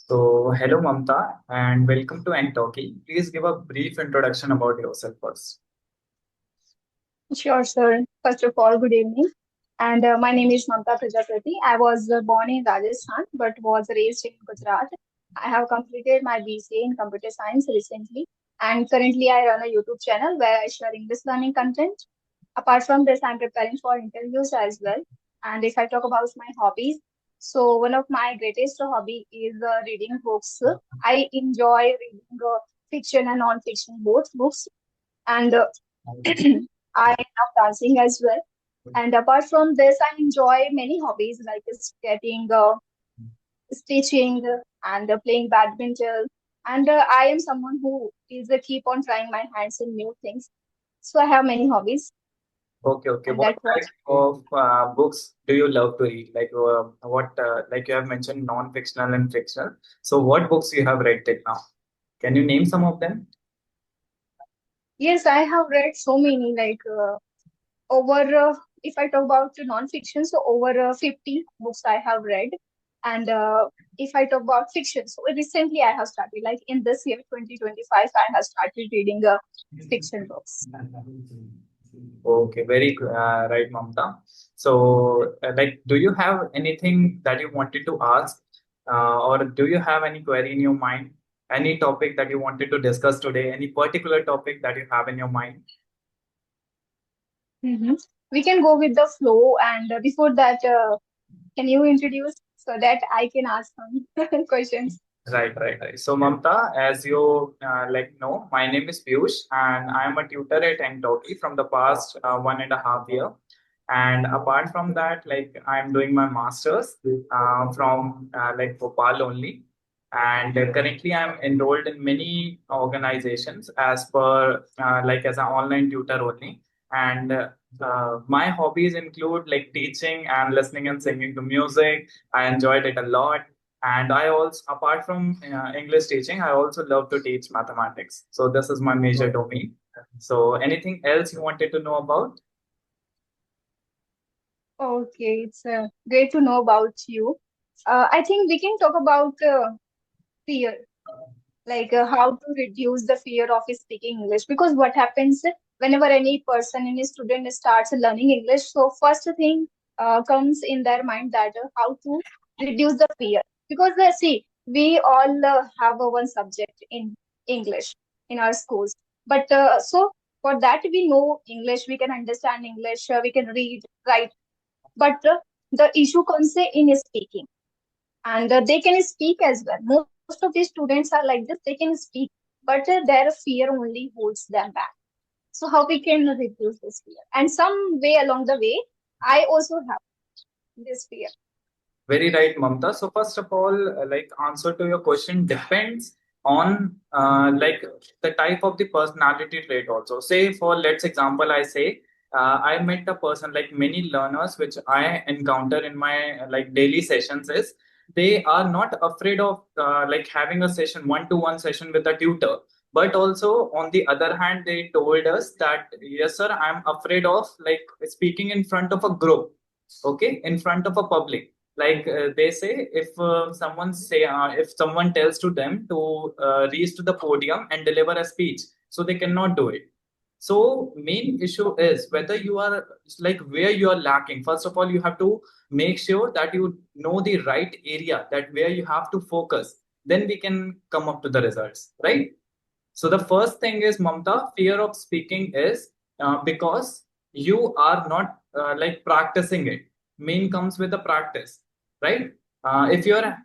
Hello Mamta, and welcome to Engtalki. Please give a brief introduction about yourself first. Sure, sir. First of all, good evening. And my name is Mamta Prajapati. I was born in Rajasthan but was raised in Gujarat. I have completed my BCA in computer science recently. And currently, I run a YouTube channel where I share English learning content. Apart from this, I'm preparing for interviews as well. And if I talk about my hobbies, so one of my greatest hobby is reading books. I enjoy reading fiction and non-fiction both books. And I love dancing as well. And apart from this, I enjoy many hobbies like skating, stitching, and playing badminton. And I am someone who is keep on trying my hands in new things. So I have many hobbies, Okay. and What that's what. type of books do you love to read? Like you have mentioned non-fictional and fictional. So, what books you have read till now? Can you name some of them? Yes, I have read so many, like over, if I talk about non-fiction, so over 50 books I have read. And if I talk about fiction, so recently I have started, like in this year, 2025, I have started reading fiction books. Okay, right, Mamta. Do you have anything that you wanted to ask, or do you have any query in your mind? Any topic that you wanted to discuss today? Any particular topic that you have in your mind? Mhm. We can go with the flow. And before that, can you introduce so that I can ask some questions? Right. So, Mamta, as you know, my name is Piyush, and I am a tutor at Engtalki from the past 1.5 year. And apart from that, like I'm doing my masters from Bhopal only. And currently, I'm enrolled in many organizations as per as an online tutor only. And my hobbies include like teaching and listening and singing to music. I enjoyed it a lot, and I also, apart from English teaching, I also love to teach mathematics. So this is my major domain. So anything else you wanted to know about? Okay, it's great to know about you. I think we can talk about fear, like how to reduce the fear of speaking English. Because what happens whenever any person, any student starts learning English, so first thing comes in their mind that how to reduce the fear. Because see, we all have one subject in English in our schools, but so for that we know English, we can understand English, we can read, write, but the issue comes in speaking. And they can speak as well. Most of the students are like this, they can speak, but their fear only holds them back. So how we can reduce this fear? And some way along the way, I also have this fear. Very right, Mamta. So first of all, answer to your question depends on the type of the personality trait also. Say for let's example, I say I met a person like many learners which I encounter in my daily sessions is they are not afraid of having a session one-to-one session with a tutor. But also on the other hand, they told us that yes, sir, I'm afraid of like speaking in front of a group, okay, in front of a public. They say if someone tells to them to reach to the podium and deliver a speech, so they cannot do it. So main issue is whether you are like where you are lacking. First of all, you have to make sure that you know the right area, that where you have to focus, then we can come up to the results, right? So the first thing is, Mamta, fear of speaking is because you are not practicing it. Main comes with the practice, right? If you're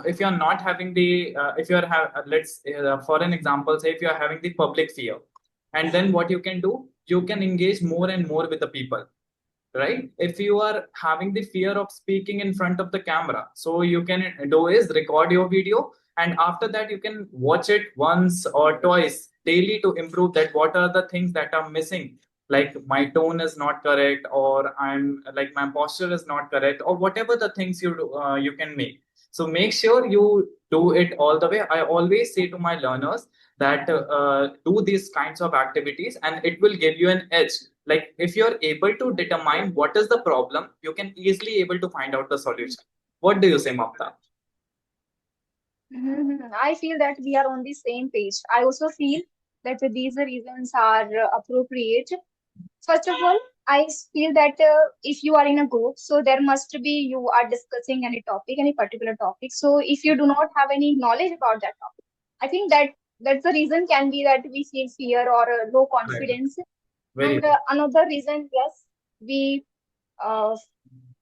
if you're not having the if you're have let's for an example, say if you're having the public fear, and then what you can do, you can engage more and more with the people, right? If you are having the fear of speaking in front of the camera, so you can do is record your video, and after that you can watch it once or twice daily to improve that what are the things that are missing, like my tone is not correct, or I'm like my posture is not correct, or whatever the things you can make. So make sure you do it all the way. I always say to my learners that do these kinds of activities and it will give you an edge. Like if you're able to determine what is the problem, you can easily able to find out the solution. What do you say, Mamta? I feel that we are on the same page. I also feel that these reasons are appropriate. First of all, I feel that if you are in a group, so there must be you are discussing any topic, any particular topic. So if you do not have any knowledge about that topic, I think that that's the reason can be that we feel fear or low Right. confidence. Very And another reason, yes, we uh,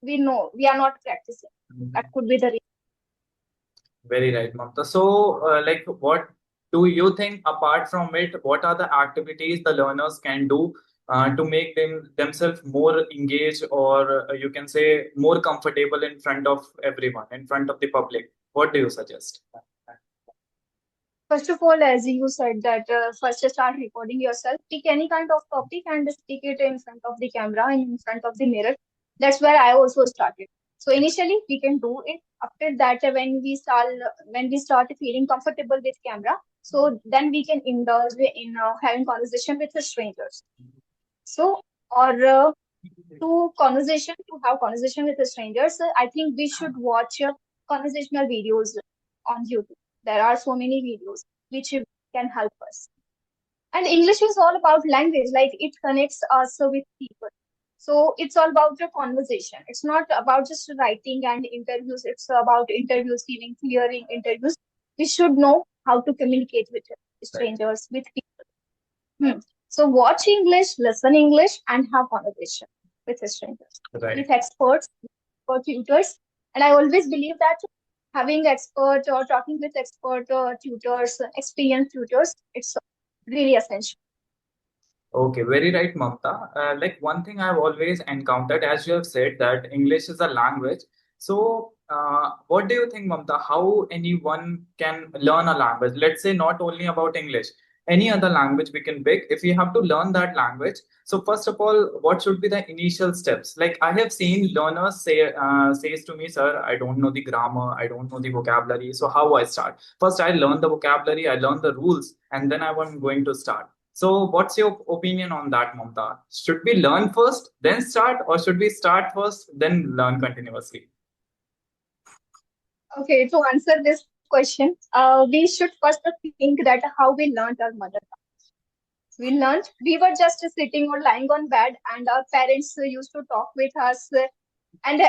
we know we are not practicing. That could be the reason. Very right, Mamta. So, like, what do you think apart from it? What are the activities the learners can do to make themselves more engaged, or you can say more comfortable in front of everyone, in front of the public? What do you suggest? First of all, as you said that first start recording yourself, pick any kind of topic and stick it in front of the camera and in front of the mirror. That's where I also started. So initially we can do it. After that, when we start feeling comfortable with camera, so then we can indulge in having conversation with the strangers. So or to have conversation with the strangers, I think we should watch conversational videos on YouTube. There are so many videos which can help us. And English is all about language, like it connects us with people. So it's all about the conversation. It's not about just writing and interviews. It's about interviews, giving clearing interviews. We should know how to communicate with Right. strangers, with people. So watch English, listen English, and have conversation with strangers, Right. with experts, or tutors. And I always believe that having expert or talking with expert tutors, experienced tutors, it's really essential. Okay, very right, Mamta. Like one thing I've always encountered, as you have said, that English is a language. So, what do you think, Mamta? How anyone can learn a language? Let's say not only about English, any other language we can pick. If we have to learn that language, so first of all, what should be the initial steps? Like I have seen learners says to me, "Sir, I don't know the grammar, I don't know the vocabulary. So how I start? First, I learn the vocabulary, I learn the rules, and then I'm going to start." So, what's your opinion on that, Mamta? Should we learn first, then start, or should we start first, then learn continuously? Okay, to answer this question, we should first think that how we learned our mother tongue. We were just sitting or lying on bed, and our parents used to talk with us and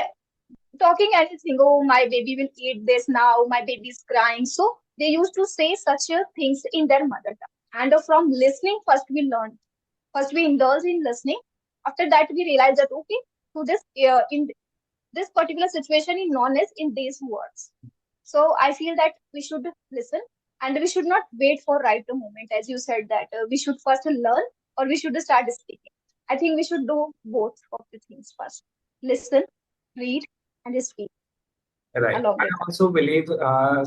talking anything. Oh, my baby will eat this now. My baby is crying. So they used to say such things in their mother tongue. And from listening, first we learn. First we indulge in listening. After that, we realize that okay, to this in this particular situation in known as in these words. So I feel that we should listen and we should not wait for right the moment, as you said that we should first learn or we should start speaking. I think we should do both of the things first. Listen, read, and speak Right. along I with that. also believe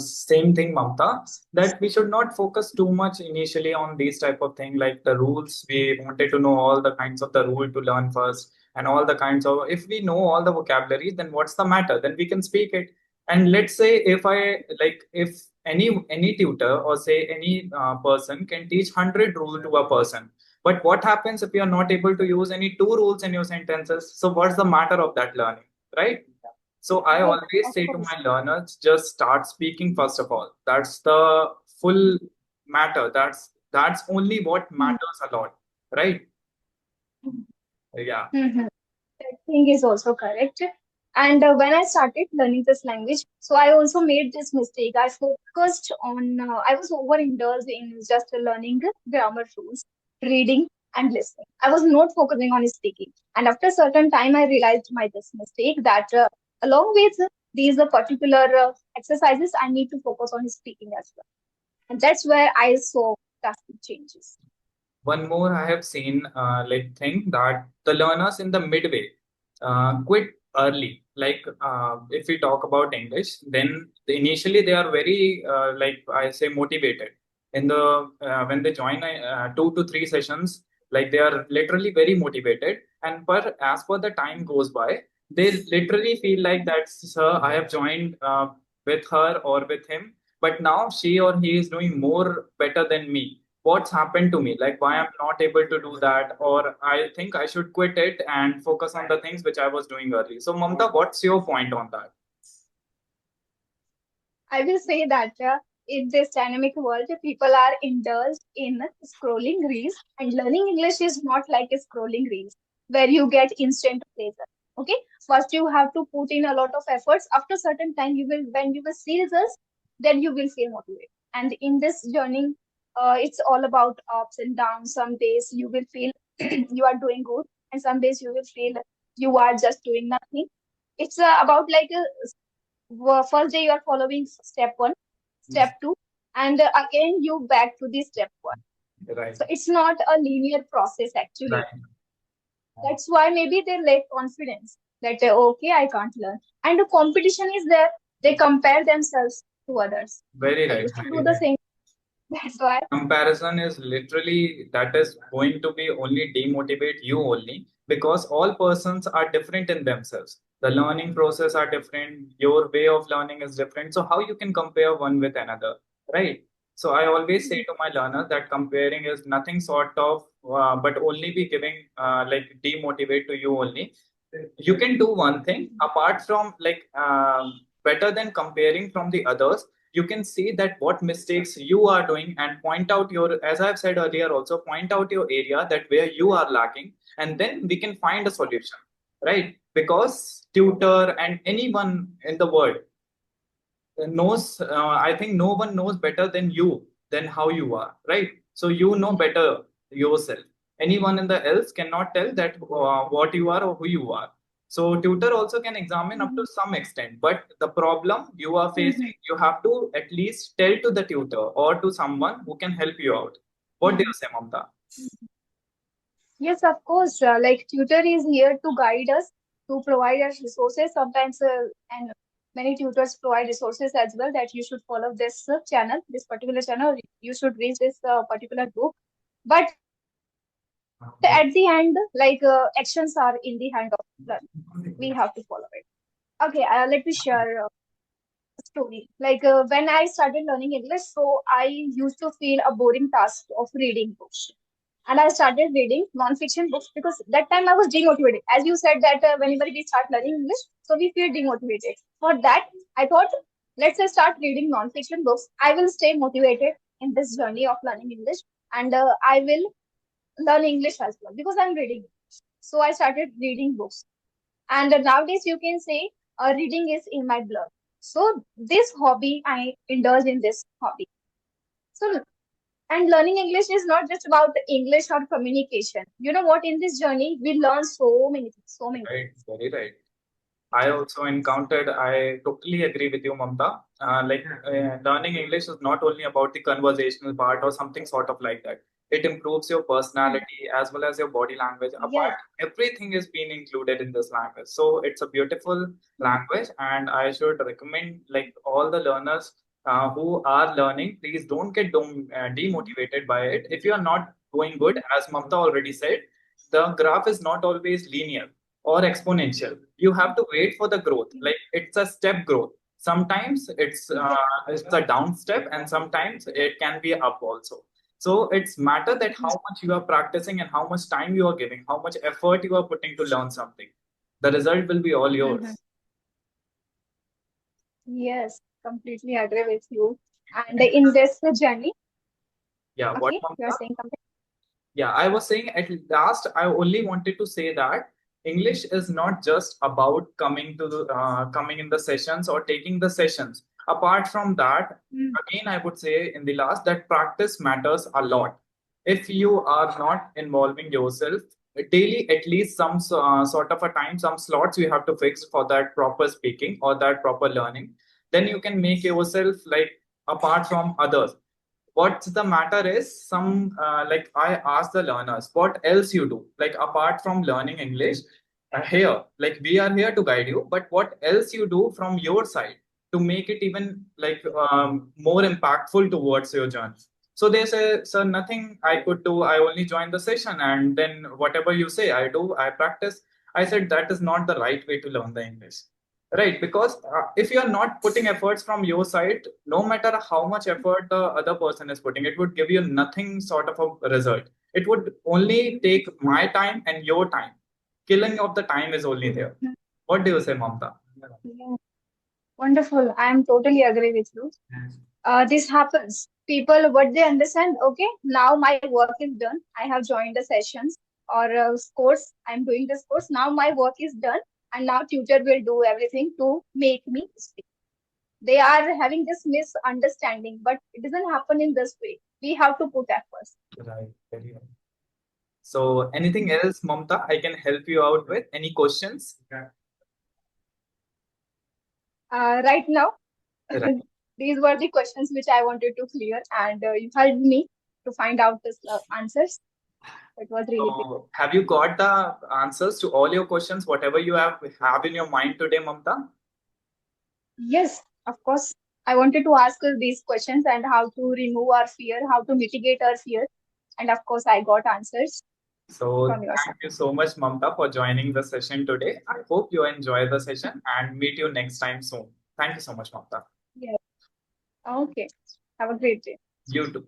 same thing, Mamta, that we should not focus too much initially on these type of thing like the rules. We wanted to know all the kinds of the rule to learn first and all the kinds of if we know all the vocabulary, then what's the matter? Then we can speak it. And let's say if any tutor or say any person can teach 100 rule to a person. But what happens if you are not able to use any two rules in your sentences? So what's the matter of that learning, right? So I Right, always of say to course. my learners, just start speaking first of all. That's the full matter. That's only what Hmm. matters a lot, right? Yeah. Mhm. That thing is also correct. And when I started learning this language, so I also made this mistake. I focused on, I was overindulged in just learning grammar rules, reading, and listening. I was not focusing on speaking. And after a certain time, I realized my this mistake that along with these particular exercises, I need to focus on speaking as well. And that's where I saw drastic changes. One more I have seen like thing that the learners in the midway quit early. Like if we talk about English, then initially they are very like I say motivated. In the when they join 2 to 3 sessions, like they are literally very motivated. And per as per the time goes by, they literally feel like that, sir, I have joined with her or with him, but now she or he is doing more better than me. What's happened to me, like why I'm not able to do that, or I think I should quit it and focus on the things which I was doing early. So Mamta, what's your point on that? I will say that in this dynamic world, people are indulged in scrolling reels, and learning English is not like a scrolling reels where you get instant pleasure. Okay, first you have to put in a lot of efforts. After certain time, you will when you will see results, then you will feel motivated. And in this journey, it's all about ups and downs. Some days you will feel you are doing good, and some days you will feel you are just doing nothing. It's about like a first day you are following step one, step two, and again you back to the step one. Right. So it's not a linear process actually. Right. That's why maybe they lack confidence that okay, I can't learn, and the competition is there. They compare themselves to others. Very I right. used to do Very the right. same. That's why. Comparison is literally that is going to be only demotivate you only because all persons are different in themselves. The learning process are different. Your way of learning is different. So how you can compare one with another, right? So I always say to my learners that comparing is nothing sort of, but only be giving like demotivate to you only. You can do one thing apart from like better than comparing from the others. You can see that what mistakes you are doing and point out your, as I've said earlier also, point out your area that where you are lacking, and then we can find a solution, right? Because tutor and anyone in the world knows, I think no one knows better than you than how you are, right? So you know better yourself. Anyone in the else cannot tell that what you are or who you are. So tutor also can examine up to Mhm, some extent, but the problem you are mhm, facing, you have to at least tell to the tutor or to someone who can help you out. What do mhm. you say, Mamta? Yes, of course. Like tutor is here to guide us, to provide us resources. Sometimes, and many tutors provide resources as well that you should follow this channel, this particular channel. You should read this particular book. But at the end, like actions are in the hand of learner. We have to follow it. Okay, let me share story. Like when I started learning English, so I used to feel a boring task of reading books. And I started reading non-fiction books because that time I was demotivated. As you said that whenever we start learning English, so we feel demotivated. For that, I thought, let's just start reading non-fiction books. I will stay motivated in this journey of learning English, and I will learn English as well because I'm reading. So I started reading books, and nowadays you can say reading is in my blood. So this hobby, I indulge in this hobby. So and learning English is not just about English or communication. You know what? In this journey, we learn so many things, so many Right, things. very right. I also encountered, I totally agree with you, Mamta. Learning English is not only about the conversational part or something sort of like that. It improves your Hmm. personality as well as your body language. Apart, Yes. everything is being included in this language. So it's a beautiful Hmm. language, and I should recommend like all the learners who are learning, please don't get demotivated by it. If you are not going good, as Mamta already said, the graph is not always linear or exponential. You have to wait for the growth. Like it's a step growth. Sometimes Yes. it's a down step, and sometimes it can be up also. So it's matter that how much you are practicing and how much time you are giving, how much effort you are putting to learn something. The result will be all Mhm. yours. Yes, completely agree with you. And in this journey, Yeah, what, okay, you are Mamta? saying something. Yeah, I was saying at last, I only wanted to say that English is not just about coming to the coming in the sessions or taking the sessions. Apart from that, Mm. again, I would say in the last that practice matters a lot. If you are not involving yourself daily, at least some sort of a time, some slots you have to fix for that proper speaking or that proper learning, then you can make yourself like apart from others. What's the matter is some like I ask the learners what else you do like apart from learning English here, like we are here to guide you, but what else you do from your side to make it even like more impactful towards your journey. So they say, sir, nothing I could do, I only join the session and then whatever you say I do, I practice. I said that is not the right way to learn the English. Right, because if you are not putting efforts from your side, no matter how much effort the other person is putting, it would give you nothing sort of a result. It would only take my time and your time. Killing of the time is only there. Mhm. What do you say, Mamta? Yeah. Wonderful. I am totally agree with you. This happens. People, what they understand, okay, now my work is done. I have joined the sessions or course. I'm doing this course. Now my work is done, and now tutor will do everything to make me speak. They are having this misunderstanding, but it doesn't happen in this way. We have to put efforts. Right, very right. So, anything else, Mamta, I can help you out with? Any questions? Right now, Right. these were the questions which I wanted to clear, and you helped me to find out the answers. It was really great. So, have you got the answers to all your questions, whatever you have in your mind today, Mamta? Yes, of course. I wanted to ask these questions and how to remove our fear, how to mitigate our fear. And of course, I got answers So, from your side. thank you so much, Mamta, for joining the session today. I hope you enjoy the session and meet you next time soon. Thank you so much, Mamta. Yes. Okay. Have a great day. You too.